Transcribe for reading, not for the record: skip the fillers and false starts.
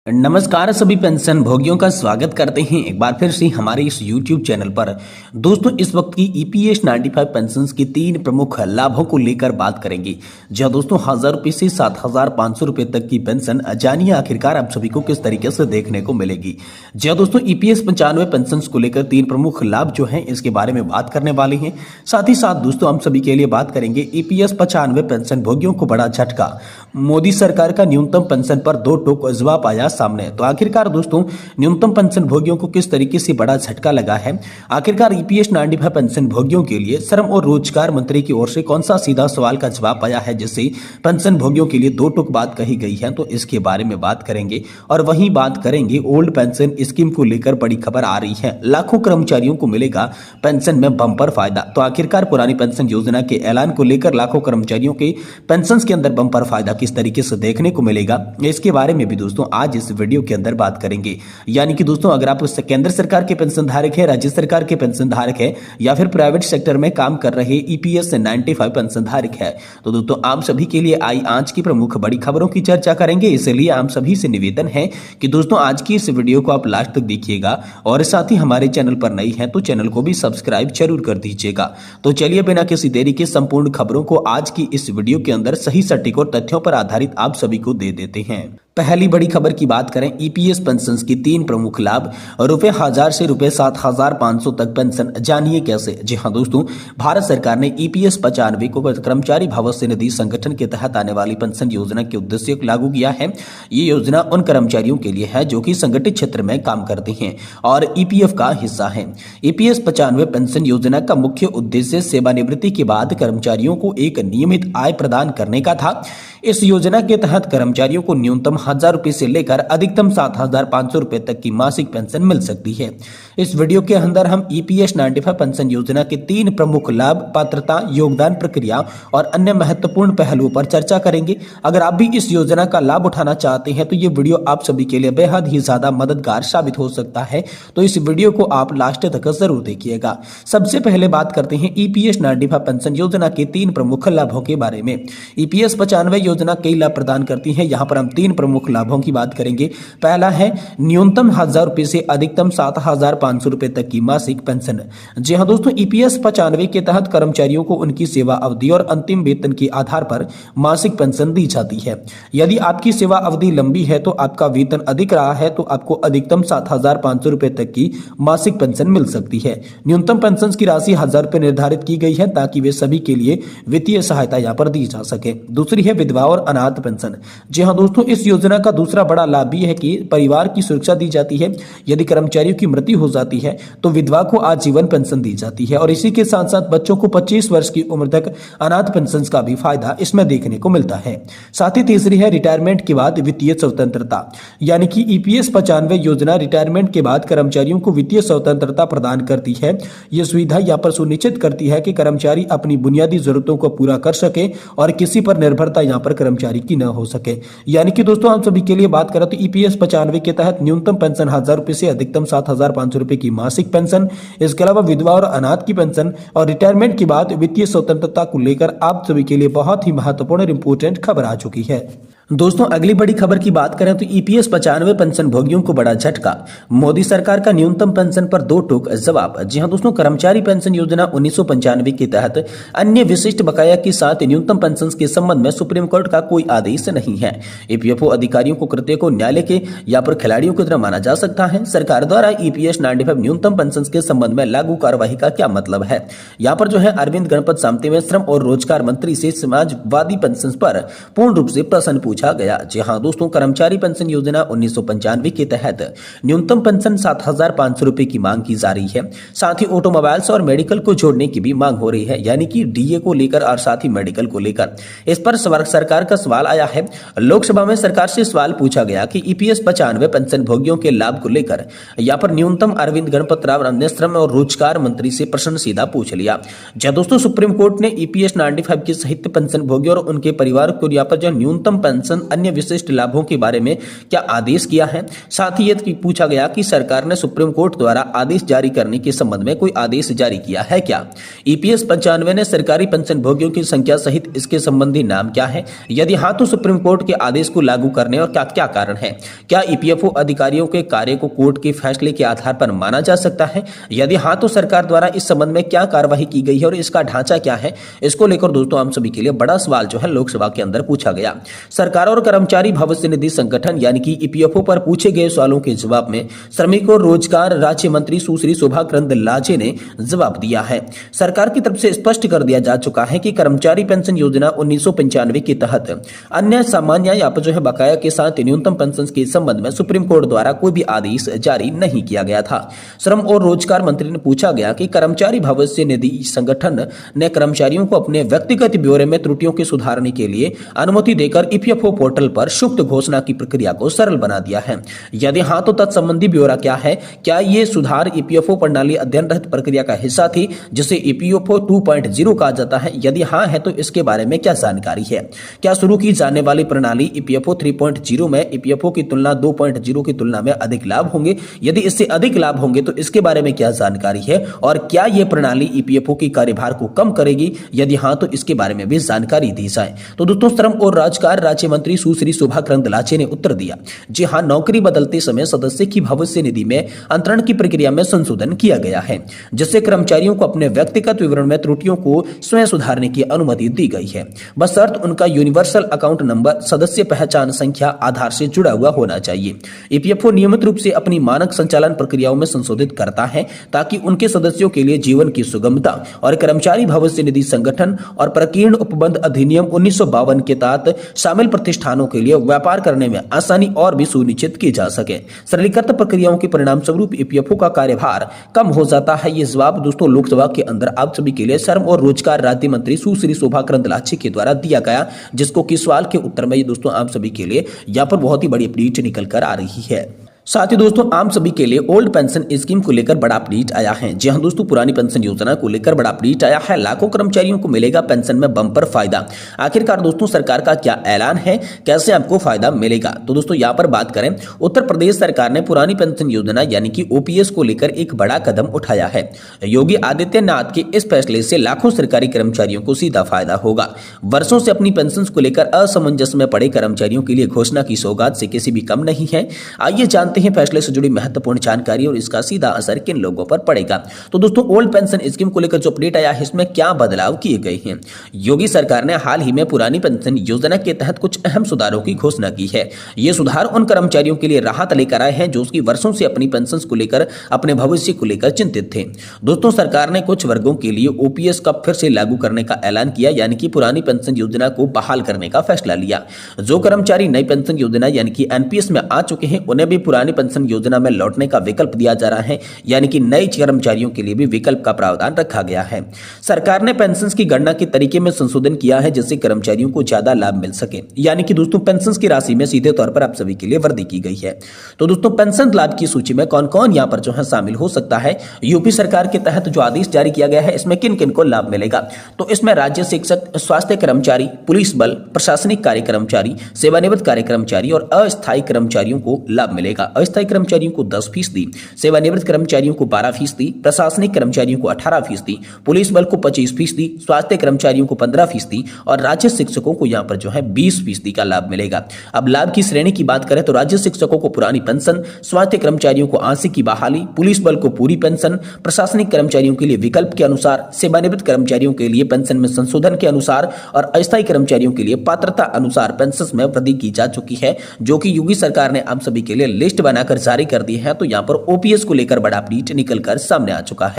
नमस्कार सभी पेंशन भोगियों का स्वागत करते हैं एक बार फिर से हमारे इस YouTube चैनल पर। दोस्तों इस वक्त की EPS 95 पेंशन की 3 प्रमुख लाभों को लेकर बात करेंगे। जहां दोस्तों 1000 रुपए से 7500 रुपए तक की पेंशन जानिए आखिरकार आप सभी को किस तरीके से देखने को मिलेगी। जहां दोस्तों EPS 95 पेंशन को लेकर 3 प्रमुख लाभ जो है इसके बारे में बात करने वाले हैं। साथ ही साथ दोस्तों हम सभी के लिए बात करेंगे EPS 95 पेंशन भोगियों को बड़ा झटका, मोदी सरकार का न्यूनतम पेंशन पर 2 टोक जवाब आया सामने। तो आखिरकार दोस्तों न्यूनतम पेंशन भोगियों को किस तरीके से बड़ा झटका लगा है, आखिरकार EPS 95 पेंशन भोगियों के लिए श्रम और रोजगार मंत्री की ओर से कौन सा सीधा सवाल का जवाब आया है जिससे पेंशन भोगियों के लिए 2 टूक बात कही गई है, तो इसके बारे में बात करेंगे। और वहीं बात करेंगे ओल्ड पेंशन स्कीम को लेकर बड़ी खबर आ रही है, लाखों कर्मचारियों को मिलेगा पेंशन में बम्पर फायदा। तो आखिरकार पुरानी पेंशन योजना के ऐलान को लेकर लाखों कर्मचारियों के पेंशन के अंदर बम्पर फायदा किस तरीके से देखने को मिलेगा, इसके बारे में भी दोस्तों आज इस वीडियो के अंदर बात करेंगे। यानी कि दोस्तों अगर आप केंद्र सरकार के पेंशन धारक है, राज्य सरकार के पेंशन धारक है या फिर प्राइवेट सेक्टर में काम कर रहे EPS 95 पेंशन धारक है, तो दोस्तों आप सभी के लिए आज की प्रमुख बड़ी खबरों की चर्चा करेंगे। इसलिए आप सभी से निवेदन है कि दोस्तों आज की इस वीडियो को आप लास्ट तक देखिएगा और साथ ही हमारे चैनल पर नई है तो चैनल को भी सब्सक्राइब जरूर कर दीजिएगा। तो चलिए बिना किसी देरी के संपूर्ण खबरों को आज की इस वीडियो के अंदर सही सटीक और तथ्यों पर आधारित आप सभी को दे देते हैं। पहली बड़ी खबर की बात करें, EPS पेंशन की 3 प्रमुख लाभ, रुपए 1000 से रुपए 7500 तक पेंशन, जानिए कैसे। जी हां दोस्तों, भारत सरकार ने EPS 95 को कर्मचारी भविष्य निधि संगठन के तहत आने वाली पेंशन योजना के उद्देश्य को लागू किया है। ये योजना उन कर्मचारियों के लिए है जो कि संगठित क्षेत्र में काम करते हैं और EPF का हिस्सा है। EPS 95 पेंशन योजना का मुख्य उद्देश्य सेवानिवृत्ति के बाद कर्मचारियों को एक नियमित आय प्रदान करने का था। इस योजना के तहत कर्मचारियों को न्यूनतम 1000 रुपए से लेकर अधिकतम 7500 रुपए तक की मासिक पेंशन मिल सकती है। इस वीडियो के अंदर हम EPS 95 पेंशन योजना के 3 प्रमुख लाभ, पात्रता, योगदान प्रक्रिया और अन्य महत्वपूर्ण पहलुओं पर चर्चा करेंगे। अगर आप भी इस योजना का लाभ उठाना चाहते हैं तो ये वीडियो आप सभी के लिए बेहद ही ज्यादा मददगार साबित हो सकता है, तो इस वीडियो को आप लास्ट तक जरूर देखिएगा। सबसे पहले बात करते हैं EPS 95 पेंशन योजना के 3 प्रमुख लाभों के बारे में। EPS 95 योजना कई लाभ प्रदान करती है, यहाँ पर हम 3 प्रमुख लाभों की बात करेंगे। पहला है न्यूनतम 1000 रुपए से अधिकतम 7500 रुपए तक की मासिक पेंशन। जी हां दोस्तों, EPS 95 के तहत कर्मचारियों को उनकी सेवा अवधि और अंतिम वेतन के आधार पर मासिक पेंशन दी जाती है। यदि आपकी सेवा अवधि लंबी है तो आपका वेतन अधिक रहा है तो आपको अधिकतम 7500 रुपए तक की मासिक पेंशन मिल सकती है। न्यूनतम पेंशन की राशि 1000 रुपए निर्धारित की गई है ताकि वे सभी के लिए वित्तीय सहायता यहाँ पर दी जा सके। दूसरी है विधवा और अनाथ पेंशन। जी हाँ दोस्तों, इस योजना का दूसरा बड़ा लाभ भी है कि परिवार की सुरक्षा दी जाती है। यदि कर्मचारियों की मृत्यु हो जाती है तो विधवा को आजीवन पेंशन दी जाती है और इसी के साथ साथ बच्चों को 25 वर्ष की उम्र तक अनाथ पेंशन का भी फायदा इसमें देखने को मिलता है। साथ ही तीसरी है रिटायरमेंट के बाद वित्तीय स्वतंत्रता, यानी कि EPS 95 योजना रिटायरमेंट के बाद कर्मचारियों को वित्तीय स्वतंत्रता प्रदान करती है। यह सुविधा यहाँ पर सुनिश्चित करती है कि कर्मचारी अपनी बुनियादी जरूरतों को पूरा कर सके और किसी पर निर्भरता यहाँ पर कर्मचारी की न हो सके। यानी कि दोस्तों हम सभी के लिए बात करें तो EPS 95 के तहत न्यूनतम पेंशन 1000 रुपए से अधिकतम 7500 रुपए की मासिक पेंशन, इसके अलावा विधवा और अनाथ की पेंशन और रिटायरमेंट के बाद वित्तीय स्वतंत्रता को लेकर आप सभी के लिए बहुत ही महत्वपूर्ण और इंपोर्टेंट खबर आ चुकी है। दोस्तों अगली बड़ी खबर की बात करें तो EPS 95 पेंशन भोगियों को बड़ा झटका, मोदी सरकार का न्यूनतम पेंशन पर 2 टूक जवाब। जी हां दोस्तों, कर्मचारी पेंशन योजना 1995 के तहत अन्य विशिष्ट बकाया के साथ न्यूनतम पेंशन के संबंध में सुप्रीम कोर्ट का कोई आदेश नहीं है। EPFO अधिकारियों को कृत्य को न्यायालय के या पर खिलाड़ियों की तरह माना जा सकता है। सरकार द्वारा EPS 95 न्यूनतम पेंशन के संबंध में लागू कार्यवाही का क्या मतलब है, यहाँ पर जो है अरविंद गणपत सामंत में श्रम और रोजगार मंत्री से समाजवादी पेंशन पर पूर्ण रूप से प्रश्न पूछा गया। जी हां दोस्तों, कर्मचारी पेंशन योजना 1995 के तहत न्यूनतम पेंशन 7500 रुपए की मांग की जा रही है। साथ ही ऑटोमोबाइल्स और मेडिकल को जोड़ने की भी मांग हो रही है, यानी कि DA को लेकर और साथ ही मेडिकल को लेकर। इस पर सरकार का सवाल आया है। लोकसभा में सरकार से सवाल पूछा गया कि EPS 95 पेंशन भोगियों के लाभ को लेकर यहाँ पर न्यूनतम अरविंद गणपत राव ने श्रम और रोजगार मंत्री से प्रश्न सीधा पूछ लिया। जब दोस्तों सुप्रीम कोर्ट ने EPS 95 के सहित पेंशन भोगियों और उनके परिवार को यहाँ पर जो न्यूनतम पेंशन पेंशन अन्य विशिष्ट लाभों के बारे में क्या आदेश किया है। साथ ही ये पूछा गया कि सरकार ने सुप्रीम कोर्ट द्वारा आदेश जारी करने के संबंध में कोई आदेश जारी किया है क्या। ईपीएस 95 ने सरकारी पेंशन भोगियों की संख्या सहित इसके संबंधी नाम क्या है। यदि हाँ तो सुप्रीम कोर्ट के आदेश को लागू करने और क्या क्या कारण है। क्या ईपीएफओ अधिकारियों के कार्य को कोर्ट के फैसले के आधार पर माना जा सकता है। यदि हाँ तो सरकार द्वारा इस संबंध में क्या कार्यवाही की गई है और इसका ढांचा क्या है। इसको लेकर दोस्तों हम सभी के लिए बड़ा सवाल जो है लोकसभा के अंदर पूछा गया। सरकार और कर्मचारी भविष्य निधि संगठन यानी कि ईपीएफओ पर पूछे गए सवालों के जवाब में श्रमिक और रोजगार राज्य मंत्री सुश्री शोभा करंदलाजे ने जवाब दिया है। सरकार की तरफ से स्पष्ट कर दिया जा चुका है कि कर्मचारी पेंशन योजना 1995 के तहत अन्य सामान्य या जो है बकाया के साथ न्यूनतम पेंशन के संबंध में सुप्रीम कोर्ट द्वारा कोई भी आदेश जारी नहीं किया गया था। श्रम और रोजगार मंत्री ने पूछा गया कि कर्मचारी भविष्य निधि संगठन ने कर्मचारियों को अपने व्यक्तिगत ब्यौरे में त्रुटियों के सुधारने के लिए अनुमति देकर ईपीएफओ पोर्टल पर सुप्त घोषणा की प्रक्रिया को सरल बना दिया है। यदि हाँ तो तत्संबंधी ब्यौरा क्या है। क्या ये सुधार ईपीएफओ प्रणाली अध्ययन रहित प्रक्रिया का हिस्सा थी जिसे ईपीएफओ 2.0 कहा जाता है। यदि हाँ है तो इसके बारे में क्या जानकारी है। क्या शुरू की जाने वाली प्रणाली ईपीएफओ 3.0 में ईपीएफओ की तुलना 2.0 की तुलना में अधिक लाभ होंगे। यदि इससे अधिक लाभ होंगे तो इसके बारे में क्या जानकारी है और क्या यह प्रणाली ईपीएफओ की कार्यभार को कम करेगी। यदि हाँ तो इसके बारे में भी जानकारी दी जाए। तो दोस्तों श्रम और रोजगार राज्य मंत्री सुश्री शोभा करंदलाजे ने उत्तर दिया, जी हाँ, नौकरी बदलते समय सदस्य की भविष्य निधि में अंतरण की प्रक्रिया में संशोधन किया गया है जिससे कर्मचारियों को अपने व्यक्तिगत विवरण में त्रुटियों को स्वयं सुधारने की अनुमति दी गई है। बशर्ते उनका यूनिवर्सल अकाउंट नंबर सदस्य पहचान संख्या आधार से जुड़ा हुआ होना चाहिए। ईपीएफओ नियमित रूप से अपनी मानक संचालन प्रक्रियाओं में संशोधित करता है ताकि उनके सदस्यों के लिए जीवन की सुगमता और कर्मचारी भविष्य निधि संगठन और प्रकीर्ण उपबंध अधिनियम 1952 के तहत शामिल प्रतिष्ठानों के लिए व्यापार करने में आसानी और भी सुनिश्चित की जा सके। सरलीकृत प्रक्रियाओं के परिणाम स्वरूप ईपीएफओ का कार्यभार कम हो जाता है। ये जवाब दोस्तों लोकसभा के अंदर आप सभी के लिए श्रम और रोजगार राज्य मंत्री सुश्री शोभा करंदलाजे के द्वारा दिया गया, जिसको कि सवाल के उत्तर में ये दोस्तों आप सभी के लिए यहाँ पर बहुत ही बड़ी अपडेट निकल कर आ रही है। साथ ही दोस्तों आप सभी के लिए ओल्ड पेंशन स्कीम को लेकर बड़ा अपडेट आया है। जी हां दोस्तों, पुरानी पेंशन योजना को लेकर बड़ा अपडेट आया है। लाखों कर्मचारियों को मिलेगा पेंशन में बम्पर फायदा। आखिरकार दोस्तों सरकार का क्या ऐलान है, कैसे आपको फायदा मिलेगा। तो दोस्तों यहाँ पर बात करें, उत्तर प्रदेश सरकार ने पुरानी पेंशन योजना यानी कि ओपीएस को लेकर एक बड़ा कदम उठाया है। योगी आदित्यनाथ के इस फैसले से लाखों सरकारी कर्मचारियों को सीधा फायदा होगा। वर्षों से अपनी पेंशन को लेकर असमंजस में पड़े कर्मचारियों के लिए घोषणा की सौगात से किसी भी कम नहीं है। आइए जानते हैं फैसले से जुड़ी महत्वपूर्ण जानकारी और इसका सीधा असर किन लोगों पर पड़ेगा। तो दोस्तों ओल्ड पेंशन स्कीम को लेकर जो अपडेट आया है इसमें क्या बदलाव किए गए हैं। योगी सरकार ने हाल ही में पुरानी पेंशन योजना के तहत कुछ अहम सुधारों की घोषणा की है। ये सुधार उन कर्मचारियों के लिए राहत लेकर आए हैं जो उसकी वर्षों से अपनी पेंशन को लेकर अपने भविष्य को लेकर चिंतित थे। दोस्तों सरकार ने कुछ वर्गों के लिए ओपीएस का फिर से लागू करने का ऐलान किया, यानी कि पुरानी पेंशन योजना को बहाल करने का फैसला लिया। जो कर्मचारी नई पेंशन योजना यानी कि एनपीएस में आ चुके हैं उन्हें भी पुरानी पेंशन योजना में लौटने का विकल्प दिया जा रहा है, यानी कि नए कर्मचारियों के लिए भी विकल्प का प्रावधान रखा गया है। सरकार ने पेंशन की गणना के तरीके में संशोधन किया है जिससे कर्मचारियों को ज्यादा लाभ मिल सके, यानी कि दोस्तों पेंशन की राशि में सीधे तौर पर आप सभी के लिए वृद्धि की गई है। तो दोस्तों पेंशन लाभ की सूची में कौन कौन यहां पर जो है शामिल हो सकता है। यूपी सरकार के तहत जो आदेश जारी किया गया है इसमें किन किन को लाभ मिलेगा। तो इसमें राज्य शिक्षक, स्वास्थ्य कर्मचारी, पुलिस बल, प्रशासनिक कार्य कर्मचारी, सेवानिवृत्त कार्य कर्मचारी और अस्थायी कर्मचारियों को लाभ मिलेगा। अस्थायी कर्मचारियों को 10%, सेवानिवृत्त कर्मचारियों को 12%, प्रशासनिक कर्मचारियों को 18%, पुलिस बल को 25%, स्वास्थ्य कर्मचारियों को 15% और राज्य शिक्षकों को यहां पर जो है 20% का लाभ मिलेगा। अब लाभ की श्रेणी की बात करें तो राज्य शिक्षकों को पुरानी पेंशन, स्वास्थ्य कर्मचारियों को आंशिक की बहाली, पुलिस बल को पूरी पेंशन, प्रशासनिक कर्मचारियों के लिए विकल्प के अनुसार, सेवानिवृत्त कर्मचारियों के लिए पेंशन में संशोधन के अनुसार और अस्थायी कर्मचारियों के लिए पात्रता अनुसार पेंशन में वृद्धि की जा चुकी है, जो कि योगी सरकार ने आप सभी के लिए लिस्ट बनाकर जारी कर दी है। तो यहाँ पर ओपीएस को लेकर बड़ा अपडेट निकल कर सामने आ चुका है।